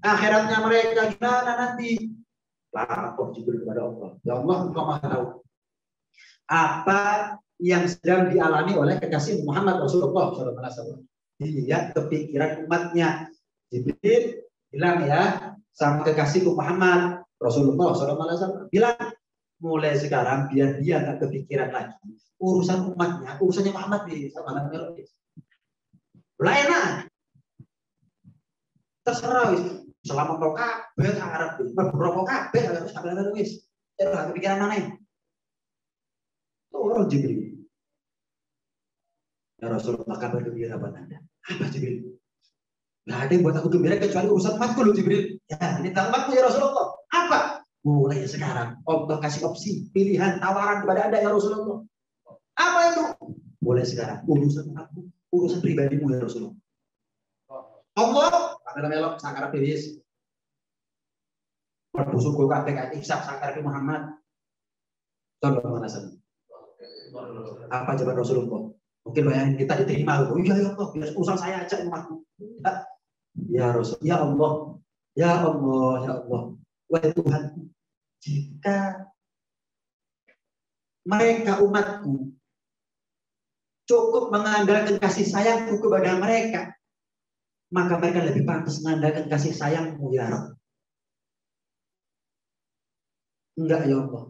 Speaker 1: Akhiratnya mereka gimana nanti? Lapor Jibril kepada Allah. Ya Allah, Engkau Maha tahu. apa yang sedang dialami oleh kekasih Muhammad Rasulullah SAW. Dia kepikiran umatnya. Jibril bilang ya sama kekasihku Muhammad Rasulullah SAW, bilang mulai sekarang biar dia nggak kepikiran lagi urusan umatnya, urusannya Muhammad di sama Nabi. Enak. Terserah wis. Selama kau kabeh Arab wis, berapa kabeh harus kabeh wis. Terus kepikiran mana ya? Turun Jibril. Ya Rasulullah, kabar gembira buat Anda. Apa Jibril? Nggak ada yang buat aku gembira kecuali urusan umatku loh Jibril. Ya, ini tentang umatku ya Rasulullah. Apa? Mulai sekarang Allah kasih opsi, pilihan, tawaran kepada Anda ya Rasulullah. Apa itu? Mulai sekarang urusan umatku, urusan pribadimu ya Rasulullah. Allah, kamera melok, sakar piris. Berbusuk gue kabeh kayak Ihsan sakar Muhammad. Sallallahu alaihi wasallam. Apa jawaban Rasulullah? Mungkin bayangin kita diterima. Oh iya ya Allah, biar urusan saya aja umatku. Ya Rasul, ya Allah, ya Allah, ya Allah. Wahai Tuhan, jika mereka umatku cukup mengandalkan kasih sayangku kepada mereka, maka mereka lebih pantas mengandalkan kasih sayangmu ya Rabb. Enggak ya Allah.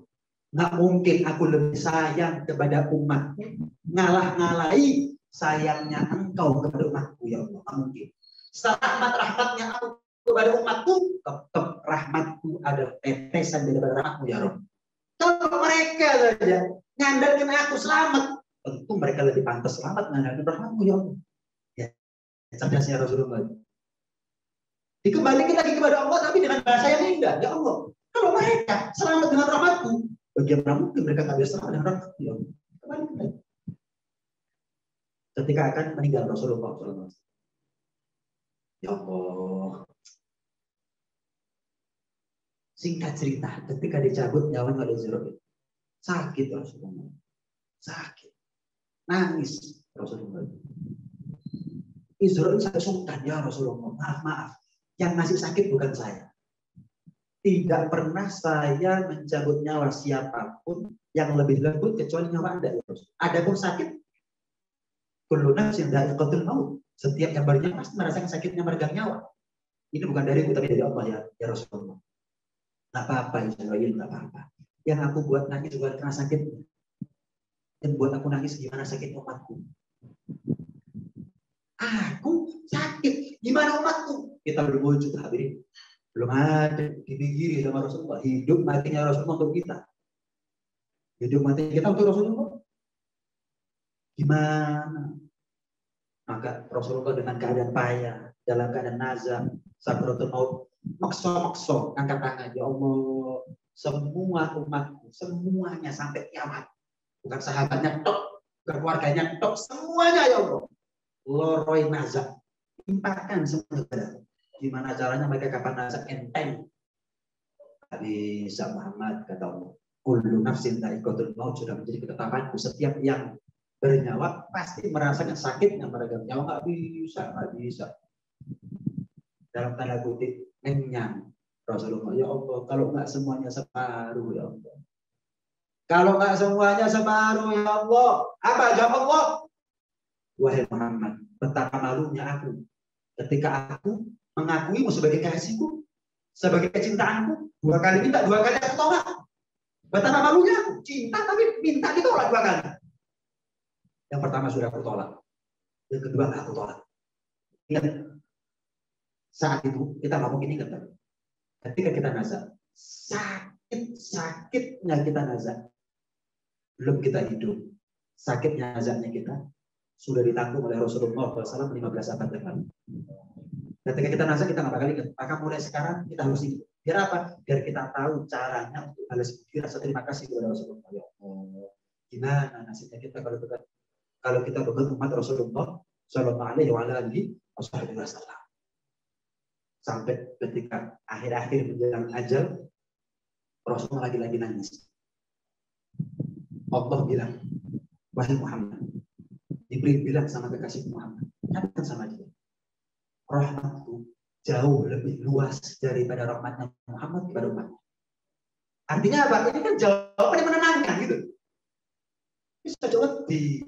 Speaker 1: Nggak mungkin aku lebih sayang kepada umatku, ngalah-ngalahi sayangnya engkau kepada umatku ya Allah. Nggak mungkin. Setelah rahmatnya aku kepada umatku, tetap rahmatku ada tetesan daripada rahmatmu ya Allah. Kalau mereka saja ngandalkan aku selamat, tentu mereka lebih pantas selamat ngandalkan rahmatmu ya Allah. Ya, cerdasnya Rasulullah. Dikembalikan lagi kepada Allah tapi dengan bahasa yang indah ya Allah. Kalau mereka selamat dengan rahmatku, bagaimana mungkin mereka nggak bisa selamat dengan rahmatku ya Allah? Kembalikan lagi. Ketika akan meninggal Rasulullah SAW. Ya Allah. Singkat cerita, ketika dicabut nyawanya oleh Israil, sakit Rasulullah. Sakit. Nangis Rasulullah. Israil saya sungkan ya Rasulullah. Maaf. Yang masih sakit bukan saya. Tidak pernah saya mencabut nyawa siapapun yang lebih lembut kecuali nyawa Anda. Ada pun sakit, kullu nafsin dha'iqatul maut. Setiap yang bernyawa pasti merasakan sakitnya meregang nyawa. Ini bukan dariku tapi dari Allah ya Rasulullah. Nggak apa-apa Israil, nggak apa-apa. Yang aku buat nangis bukan karena sakitnya. Dan buat aku nangis gimana sakit umatku. Aku sakit, gimana umatku? Kita berwujud hadirin. Belum ada dipinggiri sama Rasulullah. Hidup matinya Rasulullah untuk kita. Hidup mati kita untuk Rasulullah. Gimana? Maka Rasulullah dengan keadaan payah, dalam keadaan nazar, sakratul maut, makso angkat tangan, ya Allah, semua umatku, semuanya sampai kiamat. Bukan sahabatnya tok, bukan keluarganya tok, semuanya ya Allah. Loroi nazar, timpakan semua kepada. Gimana caranya mereka kapan nazar enteng? Gak bisa Muhammad, kata Allah. Kullu nafsin dha'iqatul maut sudah menjadi ketetapanku. Setiap yang bernyawa pasti merasakan sakitnya meregang nyawa. Nggak bisa. Dalam tanda kutip kenyang Rasulullah. Ya Allah, kalau nggak semuanya separuh ya Allah. Kalau nggak semuanya separuh ya Allah. Apa jawab Allah? Wahai Muhammad, betapa malunya aku ketika aku mengakuimu sebagai kasihku, sebagai kecintaanku. 2 kali minta, 2 kali aku tolak. Betapa malunya aku cinta tapi minta ditolak 2 kali. Yang pertama sudah aku tolak, yang kedua nggak aku tolak. Ingat, saat itu kita nggak mungkin ingat. Ketika kita nazar, sakitnya kita nazar, belum kita hidup, sakitnya nazarnya kita sudah ditanggung oleh Rasulullah SAW 15 abad yang lalu. Ketika kita nazar kita nggak bakal ingat. Maka mulai sekarang kita harus ingat. Biar apa? Biar kita tahu caranya untuk balas budi rasa terima kasih kepada Rasulullah. Ya Allah, gimana nasibnya kita kalau kita bukan umat Rasulullah Sallallahu Alaihi Wasallam. Sampai ketika akhir-akhir menjelang ajal, Rasulullah lagi-lagi nangis. Allah bilang, wahai Muhammad, Jibril bilang sama kekasih Muhammad, katakan sama dia, rahmatku jauh lebih luas daripada rahmatnya Muhammad kepada umatnya. Artinya apa? Ini kan jawaban yang menenangkan gitu. Bisa lebih.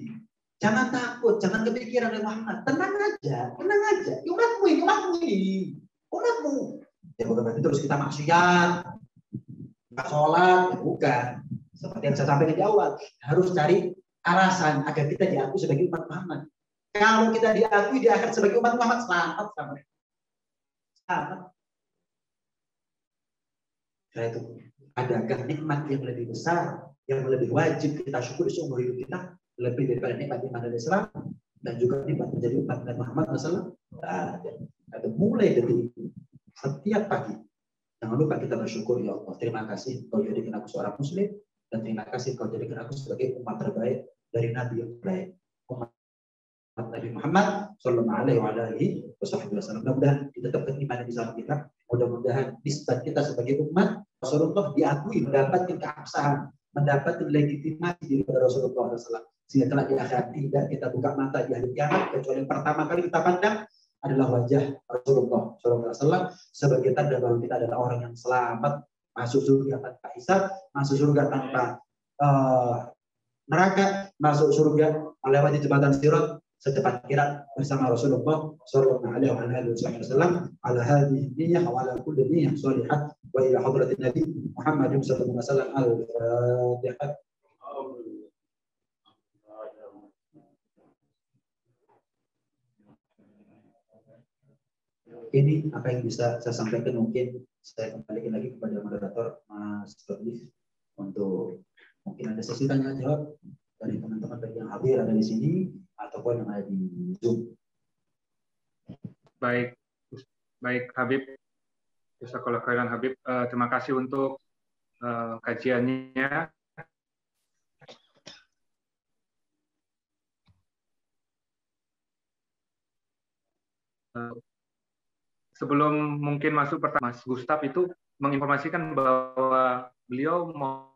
Speaker 1: Jangan takut, jangan kepikiran dengan Muhammad. Tenang aja, tenang aja. Umatmu ini, umatmu ini. Umatmu. Ya bukan berarti terus kita maksiat, nggak sholat, ya bukan. Seperti yang saya sampaikan di awal, harus cari alasan agar kita diakui sebagai umat Muhammad. Kalau kita diakui di akhir sebagai umat Muhammad, selamat sampai. Selamat. Karena itu, adakah nikmat yang lebih besar, yang lebih wajib kita syukuri seumur hidup kita, lebih daripada nikmat iman dan Islam, dan juga nikmat menjadi umat Nabi Muhammad SAW? Ada. Mulai dari setiap pagi, jangan lupa kita bersyukur, ya Allah, terima kasih kau jadikan aku seorang muslim, dan terima kasih kau jadikan aku sebagai umat terbaik dari Nabi yang baik, umat Nabi Muhammad Sallallahu Alaihi Wasallam. Mudah-mudahan ditetapkan iman di dalam kita. Mudah-mudahan nisbat kita sebagai umat Rasulullah diakui, mendapatkan keabsahan, mendapatkan legitimasi daripada Rasulullah SAW. Sehingga telah di akhirat tidak kita buka mata di hari kiamat, kecuali yang pertama kali kita pandang adalah wajah Rasulullah SAW sebagai tanda bahwa kita adalah orang yang selamat, masuk surga tanpa hisab, masuk surga tanpa neraka, masuk surga melewati jembatan Sirat secepat kilat bersama Rasulullah Sallallahu Alaihi Wasallam. Ala hadhihi niyyah wa ala kulli niyyah salihah wa ila hadratin Nabi Muhammad sallallahu alaihi wasallam. Al-Fatihah. Ini apa yang bisa saya sampaikan. Mungkin saya kembalikan lagi kepada moderator Mas Fadli untuk mungkin ada sesi tanya jawab dari teman-teman baik yang hadir ada di sini ataupun yang ada di Zoom.
Speaker 3: Baik, baik Habib. Jazakallahu khairan Habib. Terima kasih untuk kajiannya. Sebelum mungkin masuk pertanyaan, Mas Gustaf itu menginformasikan bahwa beliau mau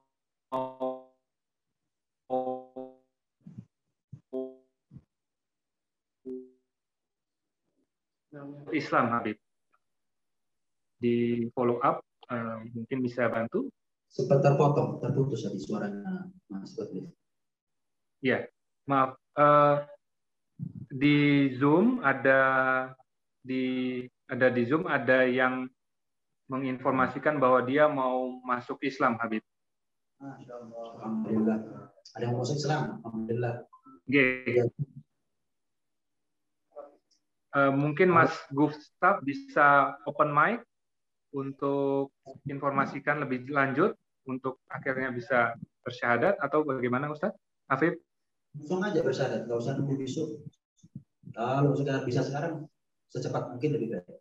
Speaker 3: Islam, Habib. Di follow up, mungkin bisa bantu.
Speaker 1: Sempat terpotong, terputus tadi suaranya Mas Fadli.
Speaker 3: Ya, maaf. Di Zoom di Zoom ada yang menginformasikan bahwa dia mau masuk Islam, Habib.
Speaker 1: Alhamdulillah. Ada yang mau masuk Islam? Alhamdulillah.
Speaker 3: Ya. Mungkin Mas Gustaf bisa open mic untuk informasikan lebih lanjut untuk akhirnya bisa bersyahadat atau bagaimana Ustaz? Afif?
Speaker 1: Langsung aja bersyahadat, nggak usah nunggu besok. Kalau sekarang bisa sekarang, secepat mungkin lebih baik.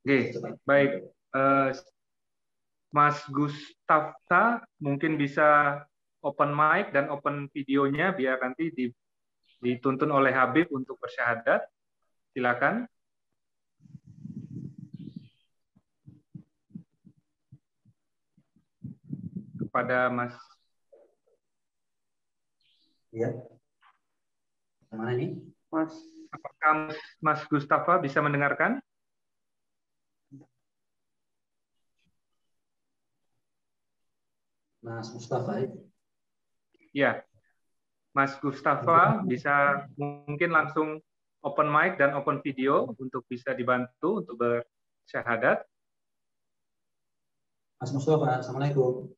Speaker 3: Oke, baik. Mas Gustafta mungkin bisa open mic dan open videonya biar nanti dituntun oleh Habib untuk bersyahadat. Silakan. Kepada Mas.
Speaker 1: Ya. Mana ini?
Speaker 3: Mas, apakah Mas Gustafa bisa mendengarkan?
Speaker 1: Mas Mustafa.
Speaker 3: Ya. Mas Gustafa bisa mungkin langsung open mic dan open video untuk bisa dibantu untuk bersyahadat.
Speaker 1: Mas Mustafa, Assalamualaikum.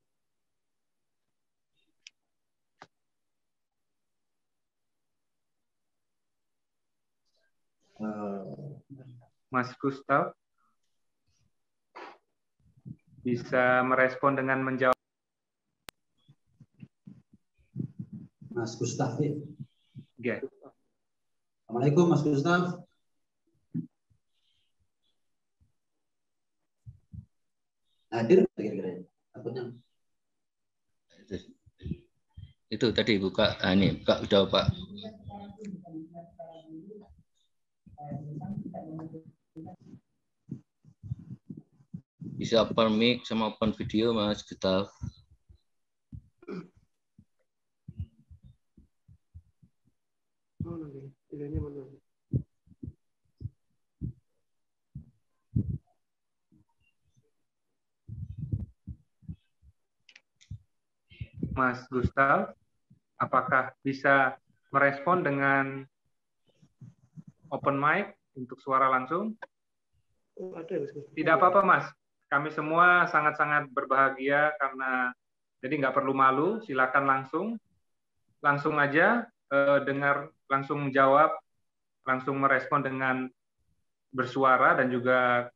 Speaker 3: Mas Gustaf bisa merespon dengan menjawab.
Speaker 1: Mas Gustaf.
Speaker 3: Ya.
Speaker 1: Assalamualaikum Mas Gustaf. Hadir kira-kira? Takutnya.
Speaker 4: Itu tadi buka, ini buka udah Pak. Bisa open mic sama open video Mas Gustaf.
Speaker 3: Mas Gustaf, apakah bisa merespon dengan open mic untuk suara langsung? Tidak apa-apa, Mas. Kami semua sangat-sangat berbahagia karena jadi nggak perlu malu, silakan langsung aja dengar, langsung jawab, langsung merespon dengan bersuara dan juga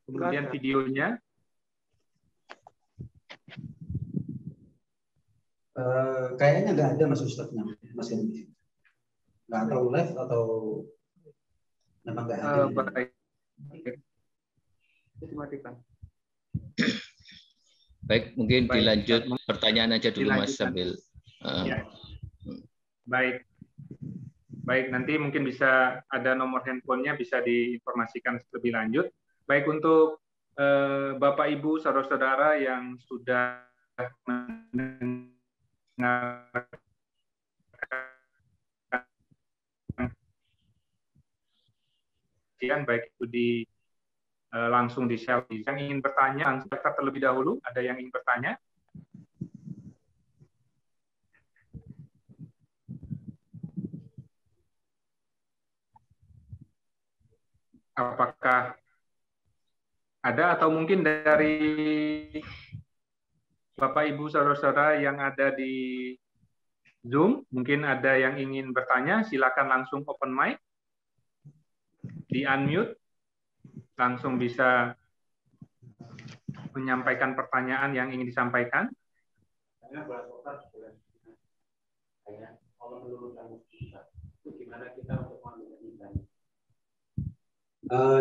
Speaker 3: kemudian videonya.
Speaker 1: Kayaknya nggak ada Mas Ustadznya, Mas Gandhi. Nggak tahu live atau memang nggak ada.
Speaker 3: Baik.
Speaker 4: Baik, mungkin dilanjut pertanyaan aja dulu Mas sambil.
Speaker 3: Ya. Baik, nanti mungkin bisa ada nomor handphonenya bisa diinformasikan lebih lanjut. Baik, untuk Bapak Ibu saudara-saudara yang sudah mendengar baik itu langsung di share. Yang ingin bertanya langsung terlebih dahulu. Ada yang ingin bertanya? Apakah ada atau mungkin dari Bapak Ibu saudara-saudara yang ada di Zoom, mungkin ada yang ingin bertanya, silakan langsung open mic, di unmute, langsung bisa menyampaikan pertanyaan yang ingin disampaikan.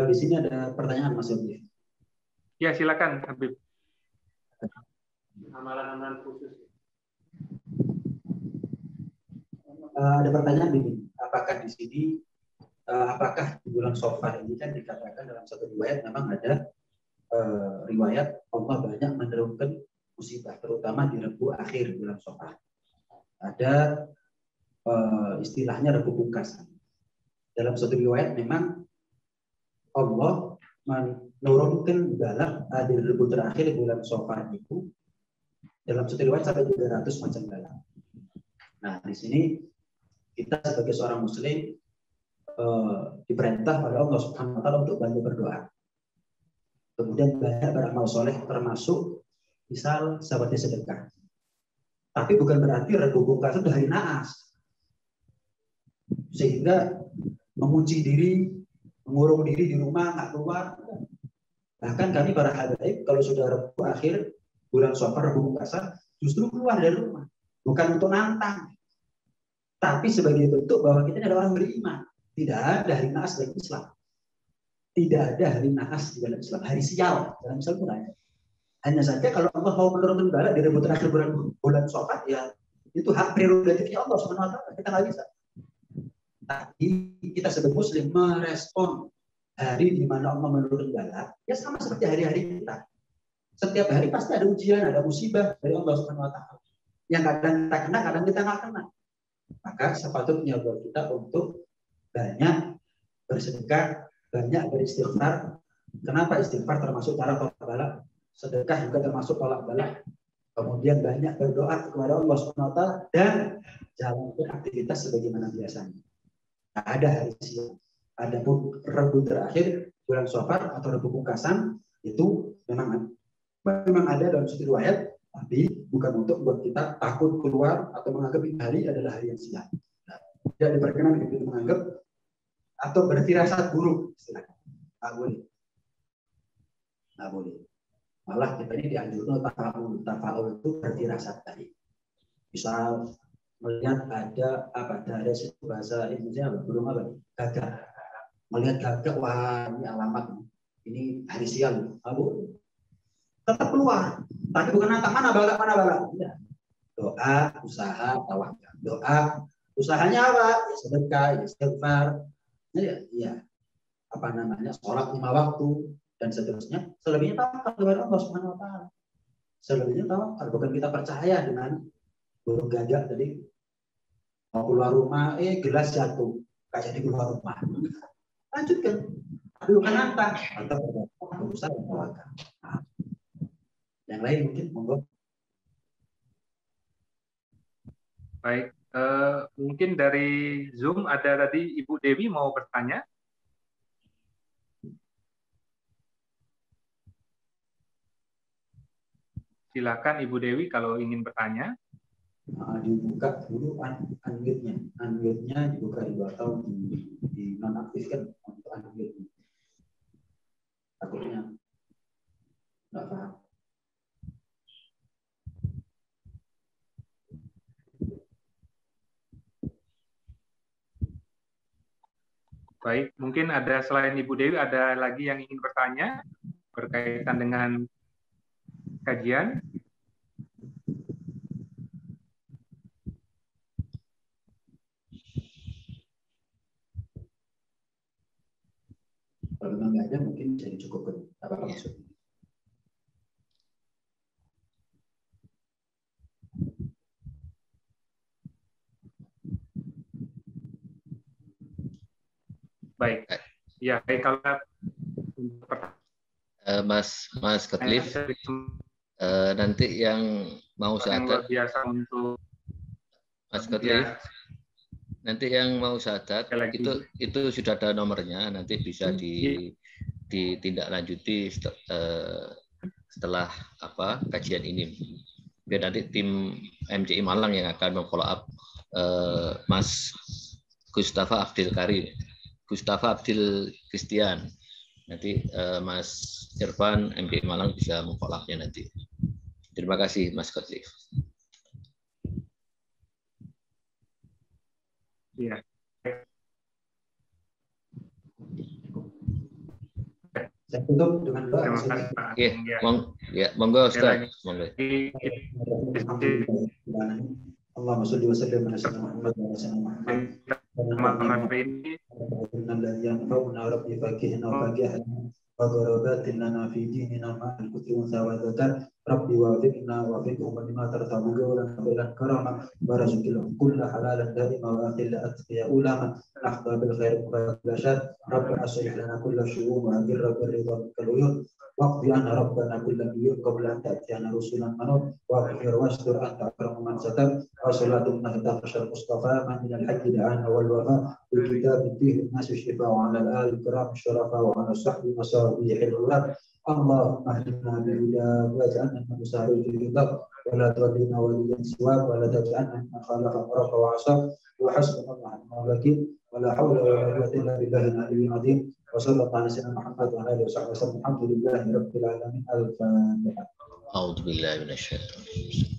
Speaker 1: Di sini ada pertanyaan Mas Yogi.
Speaker 3: Ya, silakan Habib.
Speaker 5: Amalan-amalan khusus.
Speaker 1: Ada pertanyaan begini, apakah di sini apakah di bulan Shofar ini kan dikatakan dalam satu riwayat memang ada riwayat Allah banyak menurunkan musibah, terutama di Rebu akhir bulan Shofar. Ada istilahnya Rebu Pungkasan. Dalam satu riwayat memang Allah menurunkan balak di Rebu terakhir bulan Shofar itu dalam satu riwayat sampai 300 macam balak. Nah, di sini kita sebagai seorang Muslim diperintah oleh Allah Subhanahu Wa Taala untuk banyak berdoa. Kemudian banyak beramal soleh, termasuk misal sahabatnya sedekah. Tapi bukan berarti Rebu Pungkasan itu hari naas, sehingga mengunci diri, mengurung diri di rumah, nggak keluar. Bahkan kami para habaib kalau sudah Rebu akhir bulan Shofar, Rebu Pungkasan, justru keluar dari rumah, bukan untuk nantang, tapi sebagai bentuk bahwa kita adalah orang beriman. Tidak ada hari naas dalam Islam. Tidak ada hari naas di dalam Islam. Hari sial dalam Islam pun ada. Hanya saja kalau Allah mau menurunkan balak di Rebu terakhir bulan Shofar, ya itu hak prerogatifnya Allah Subhanahu Wa Taala. Kita nggak bisa. Tapi kita sebagai Muslim merespon hari di mana Allah menurunkan balak, ya sama seperti hari-hari kita. Setiap hari pasti ada ujian, ada musibah dari Allah Subhanahu Wa Taala. Yang kadang kita kena, kadang kita nggak kena. Maka sepatutnya buat kita untuk banyak bersedekah, banyak beristighfar. Kenapa istighfar termasuk cara tolak balak? Sedekah juga termasuk tolak balak. Kemudian banyak berdoa kepada Allah Subhanahu Wa Taala dan jalankan aktivitas sebagaimana biasanya. Nah, ada hari siang, ada pun Rebu terakhir bulan Shofar atau Rebu Pungkasan itu memang ada dalam satu riwayat, tapi bukan untuk buat kita takut keluar atau menganggap ini hari adalah hari yang sial. Tidak diperkenan kita menganggap atau berfirasat buruk, istilahnya. Nggak boleh. Malah kita ini dianjurkan tafaul itu berfirasat tadi. Misal melihat ada dares itu bahasa Indonesia belum apa gagak. Melihat gagak, wah ini alamat, ini hari sial. Tetap keluar, tapi bukan nantang mana balak. Ya. Doa, usaha, tawakal. Doa, usahanya apa? Ya sedekah, ya istighfar, ya sholat 5 waktu dan seterusnya. Selebihnya tawakal kepada Allah Subhanahu Wa Taala. Selebihnya tawakal, bukan kita percaya dengan burung gagak tadi mau keluar rumah, gelas jatuh, nggak jadi keluar rumah. Lanjutkan, tapi bukan nantang atau usaha tawakal. Yang lain mungkin monggo.
Speaker 3: Baik, mungkin dari Zoom ada tadi Ibu Dewi mau bertanya. Silakan Ibu Dewi kalau ingin bertanya.
Speaker 1: Dibuka dulu unmute-nya dibuka dulu atau di nonaktifkan untuk unmute. Takutnya nggak paham.
Speaker 3: Baik, mungkin ada selain Ibu Dewi ada lagi yang ingin bertanya berkaitan dengan kajian.
Speaker 1: Kalau memang nggak ada, mungkin bisa dicukupkan. Apa maksudnya?
Speaker 3: Baik, ya kalau
Speaker 4: Mas Ketlif, nanti yang mau syahadat,
Speaker 3: biasa untuk
Speaker 4: Mas Ketlif, nanti yang mau syahadat itu sudah ada nomornya, nanti bisa ditindaklanjuti setelah kajian ini. Biar nanti tim MCI Malang yang akan memfollow up Mas Gustafa Abdil Christian. Nanti Mas Irfan MCI Malang bisa memfollow up-nya nanti. Terima kasih Mas Ketlif.
Speaker 3: Ya.
Speaker 1: Saya tutup dengan doa.
Speaker 3: Terima kasih Pak.
Speaker 4: Monggo Ustaz. Monggo.
Speaker 1: Allahumma sholli wa sallim ala sayyidina Muhammad wa ala sayyidina Muhammad.
Speaker 3: Teman-teman ini
Speaker 1: ينفعنا ربي فاكهنا وفاكهنا وضربات لنا في ديننا مع الكتب والذكر ربي وافقهم لما ترتضي قولا قبلا كرما ورزق لهم كل حلالا دائما واخل اتقياء لما نحظى بالخير ولا شر ربنا اصلح لنا كل الشؤون واجر بالرضا منك العيون واقضي عنا ربنا كل ديون قبل ان تاتينا رسلا منون واغفر واستر انت اكرم من ستر وصلاه من تخشى المصطفى من الحج دعانا والوفاء بالكتاب فيه الناس الشفاء وعلى الآل الكرام الشرفاء وعلى الصحب مصابيح الهدى اللهم اهدنا بالهدى واجعلنا من مسارين في رضاك ولا تولنا وليا سواك ولا تجعلنا من خالف امرك وعصاك وحسبنا الله ونعم الوكيل ولا حول ولا قوه الا بالله العلي العظيم وصلى الله على سيدنا محمد وعلى اله وصحبه وسلم الحمد لله رب العالمين الفاتحه.
Speaker 4: أعوذ بالله من الشيطان الرجيم.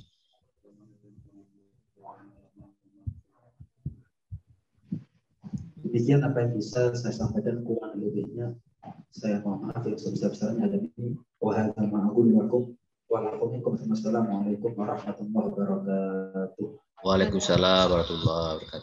Speaker 1: Demikian apa yang bisa saya sampaikan, kurang lebihnya saya mohon maaf yang sebesar-besarnya. Dan ini wahada ma'akul wakum walaikumikum. Wassalamualaikum warahmatullahi wabarakatuh.
Speaker 4: Waalaikumsalam warahmatullahi wabarakatuh.